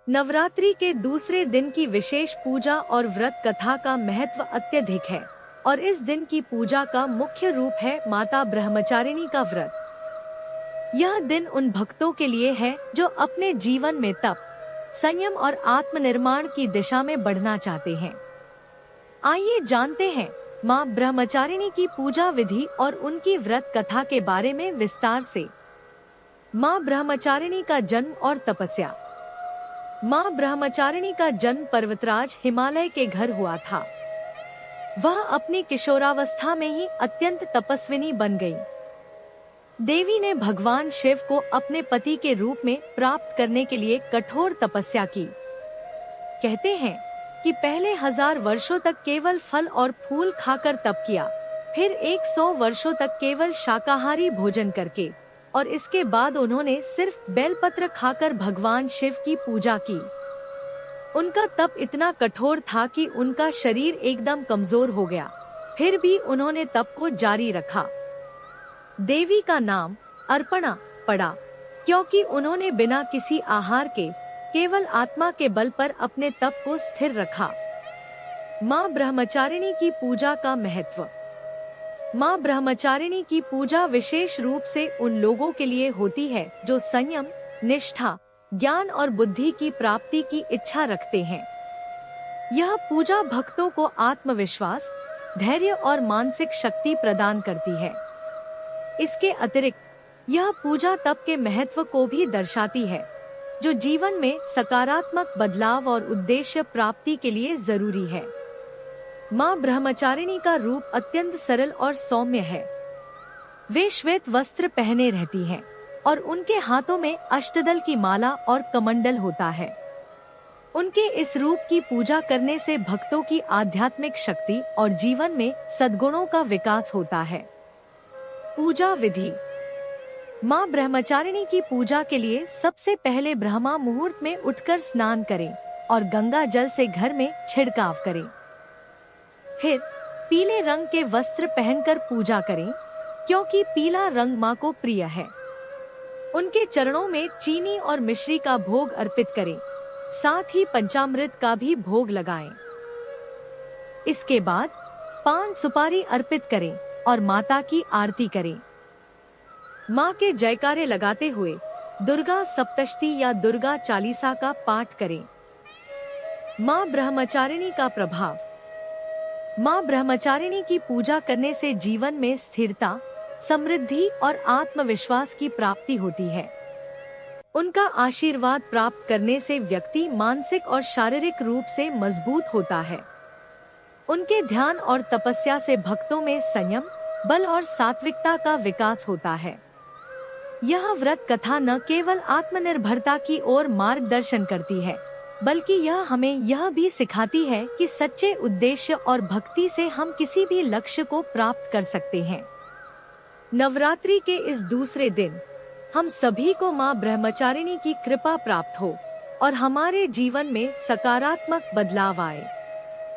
नवरात्रि के दूसरे दिन की विशेष पूजा और व्रत कथा का महत्व अत्यधिक है और इस दिन की पूजा का मुख्य रूप है माता ब्रह्मचारिणी का व्रत। यह दिन उन भक्तों के लिए है जो अपने जीवन में तप, संयम और आत्मनिर्माण की दिशा में बढ़ना चाहते हैं। आइए जानते हैं माँ ब्रह्मचारिणी की पूजा विधि और उनकी व्रत कथा के बारे में विस्तार से। माँ ब्रह्मचारिणी का जन्म और तपस्या। माँ ब्रह्मचारिणी का जन्म पर्वतराज हिमालय के घर हुआ था। वह अपनी किशोरावस्था में ही अत्यंत तपस्विनी बन गई। देवी ने भगवान शिव को अपने पति के रूप में प्राप्त करने के लिए कठोर तपस्या की। कहते हैं कि पहले 1000 वर्षों तक केवल फल और फूल खाकर तप किया, फिर 100 वर्षों तक केवल शाकाहारी भोजन करके, और इसके बाद उन्होंने सिर्फ बेलपत्र खाकर भगवान शिव की पूजा की। उनका तप इतना कठोर था कि उनका शरीर एकदम कमजोर हो गया, फिर भी उन्होंने तप को जारी रखा। देवी का नाम अर्पणा पड़ा क्योंकि उन्होंने बिना किसी आहार के केवल आत्मा के बल पर अपने तप को स्थिर रखा। माँ ब्रह्मचारिणी की पूजा का महत्व। माँ ब्रह्मचारिणी की पूजा विशेष रूप से उन लोगों के लिए होती है जो संयम, निष्ठा, ज्ञान और बुद्धि की प्राप्ति की इच्छा रखते हैं। यह पूजा भक्तों को आत्मविश्वास, धैर्य और मानसिक शक्ति प्रदान करती है। इसके अतिरिक्त यह पूजा तप के महत्व को भी दर्शाती है, जो जीवन में सकारात्मक बदलाव और उद्देश्य प्राप्ति के लिए जरूरी है। माँ ब्रह्मचारिणी का रूप अत्यंत सरल और सौम्य है। वे श्वेत वस्त्र पहने रहती हैं और उनके हाथों में अष्टदल की माला और कमंडल होता है। उनके इस रूप की पूजा करने से भक्तों की आध्यात्मिक शक्ति और जीवन में सद्गुणों का विकास होता है। पूजा विधि। माँ ब्रह्मचारिणी की पूजा के लिए सबसे पहले ब्रह्मा मुहूर्त में उठकर स्नान करें और गंगा जल से घर में छिड़काव करें। फिर पीले रंग के वस्त्र पहनकर पूजा करें क्योंकि पीला रंग माँ को प्रिय है। उनके चरणों में चीनी और मिश्री का भोग अर्पित करें, साथ ही पंचामृत का भी भोग लगाएं। इसके बाद पान सुपारी अर्पित करें और माता की आरती करें। माँ के जयकारे लगाते हुए दुर्गा सप्तशती या दुर्गा चालीसा का पाठ करें। माँ ब्रह्मचारिणी का प्रभाव। माँ ब्रह्मचारिणी की पूजा करने से जीवन में स्थिरता, समृद्धि और आत्मविश्वास की प्राप्ति होती है। उनका आशीर्वाद प्राप्त करने से व्यक्ति मानसिक और शारीरिक रूप से मजबूत होता है। उनके ध्यान और तपस्या से भक्तों में संयम, बल और सात्विकता का विकास होता है। यह व्रत कथा न केवल आत्मनिर्भरता की ओर मार्गदर्शन करती है, बल्कि यह हमें यह भी सिखाती है कि सच्चे उद्देश्य और भक्ति से हम किसी भी लक्ष्य को प्राप्त कर सकते हैं। नवरात्रि के इस दूसरे दिन हम सभी को माँ ब्रह्मचारिणी की कृपा प्राप्त हो और हमारे जीवन में सकारात्मक बदलाव आए।